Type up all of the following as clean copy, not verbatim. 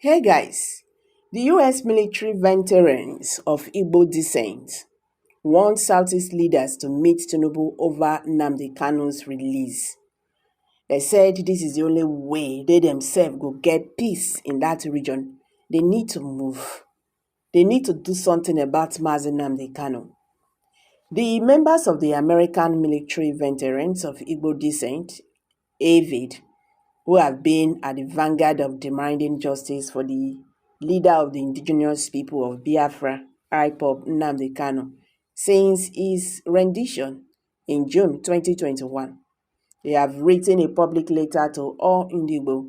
Hey guys, the US military veterans of Igbo descent want Southeast leaders to meet Tinubu over Nnamdi Kanu's release. They said this is the only way they themselves go get peace in that region. They need to move. They need to do something about Mazi Nnamdi Kanu. The members of the American military veterans of Igbo descent, AVID, who have been at the vanguard of demanding justice for the leader of the indigenous people of Biafra, IPOB Nnamdi Kanu, since his rendition in June 2021. They have written a public letter to all Indigo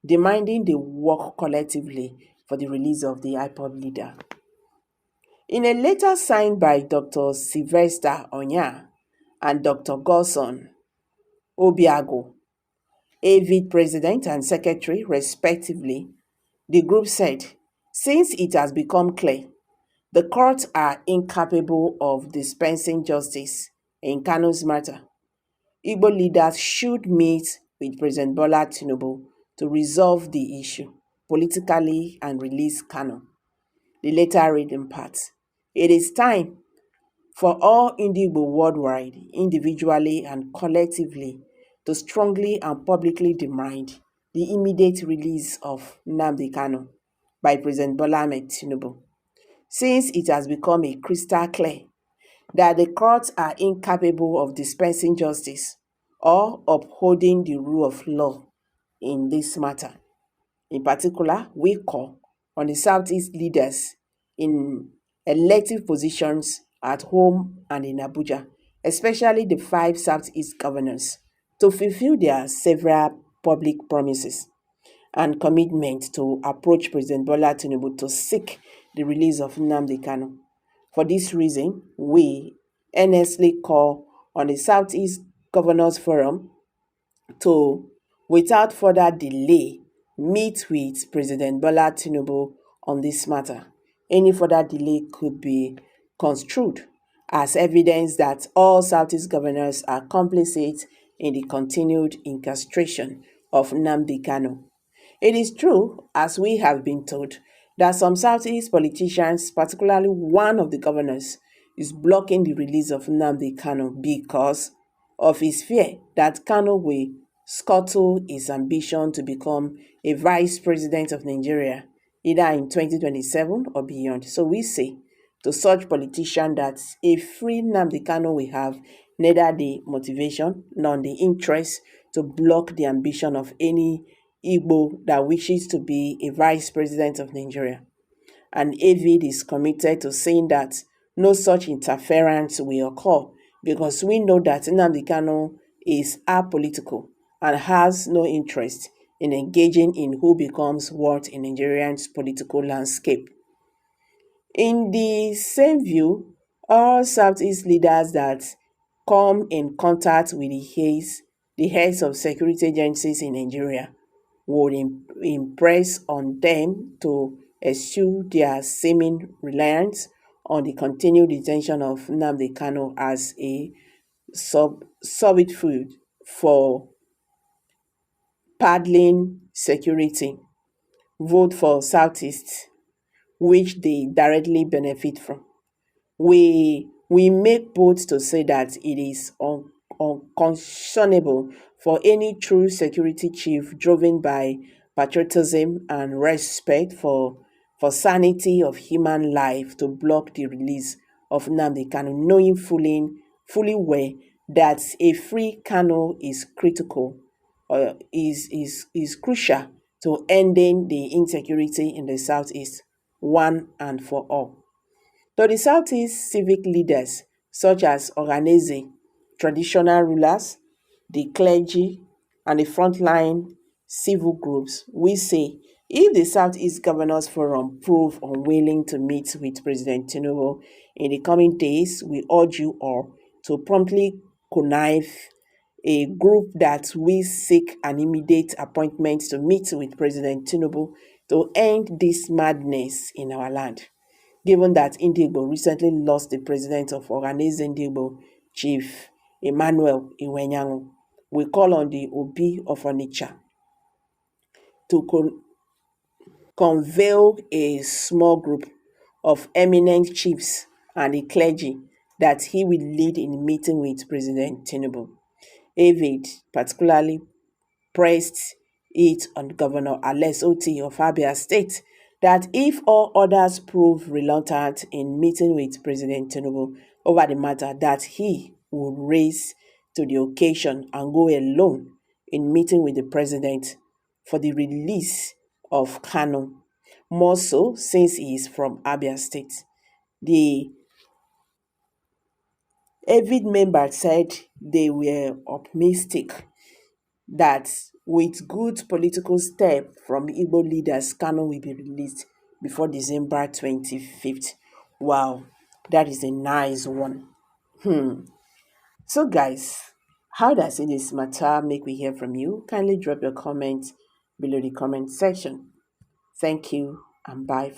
demanding they work collectively for the release of the IPOB leader. In a letter signed by Dr. Sylvester Onya and Dr. Godson Obiago, AVID president and secretary respectively, the group said, since it has become clear the courts are incapable of dispensing justice in Kanu's matter, Igbo leaders should meet with President Bola Tinubu to resolve the issue politically and release Kanu. The letter read in part, it is time for all Igbo worldwide, individually and collectively, to strongly and publicly demand the immediate release of Nnamdi Kanu by President Bola Ahmed Tinubu, since it has become a crystal clear that the courts are incapable of dispensing justice or upholding the rule of law in this matter. In particular, we call on the Southeast leaders in elective positions at home and in Abuja, especially the 5 Southeast governors, to fulfill their several public promises and commitment to approach President Bola Tinubu to seek the release of Nnamdi Kanu. For this reason, we earnestly call on the Southeast Governors Forum to, without further delay, meet with President Bola Tinubu on this matter. Any further delay could be construed as evidence that all Southeast governors are complicit in the continued incarceration of Nnamdi Kanu. It is true, as we have been told, that some Southeast politicians, particularly one of the governors, is blocking the release of Nnamdi Kanu because of his fear that Kanu will scuttle his ambition to become a vice president of Nigeria, either in 2027 or beyond. So we say to such politicians that a free Nnamdi Kanu will have neither the motivation nor the interest to block the ambition of any Igbo that wishes to be a vice president of Nigeria. And AVID is committed to saying that no such interference will occur because we know that Nnamdi Kanu is apolitical and has no interest in engaging in who becomes what in Nigerian's political landscape. In the same view, all Southeast leaders that come in contact with the heads of security agencies in Nigeria would impress on them to eschew their seeming reliance on the continued detention of Nnamdi Kanu as a substitute for paddling security. Vote for Southeast, which they directly benefit from. We make bold to say that it is unconscionable for any true security chief driven by patriotism and respect for sanity of human life to block the release of Nnamdi Kanu, knowing fully well that a free Kanu is critical or is crucial to ending the insecurity in the Southeast one and for all. To the Southeast civic leaders such as Ohaneze, traditional rulers, the clergy, and the frontline civil groups, we say if the Southeast Governors Forum prove unwilling to meet with President Tinubu in the coming days, we urge you all to promptly connive a group that we seek an immediate appointment to meet with President Tinubu to end this madness in our land. Given that Ndigbo recently lost the president of Ohaneze Ndigbo, Chief Emmanuel Iwenyangu, we call on the Obi of Onitsha to conveil a small group of eminent chiefs and the clergy that he will lead in meeting with President Tinubu. David particularly pressed it on Governor Alex Oti of Abia State that if all others prove reluctant in meeting with President Tinubu over the matter, that he would rise to the occasion and go alone in meeting with the president for the release of Kanu, more so since he is from Abia State. The avid members said they were optimistic that with good political step from Igbo leaders, Kanu will be released before December 25th. Wow, that is a nice one. So guys, how does this matter make we hear from you? Kindly drop your comments below the comment section. Thank you and bye.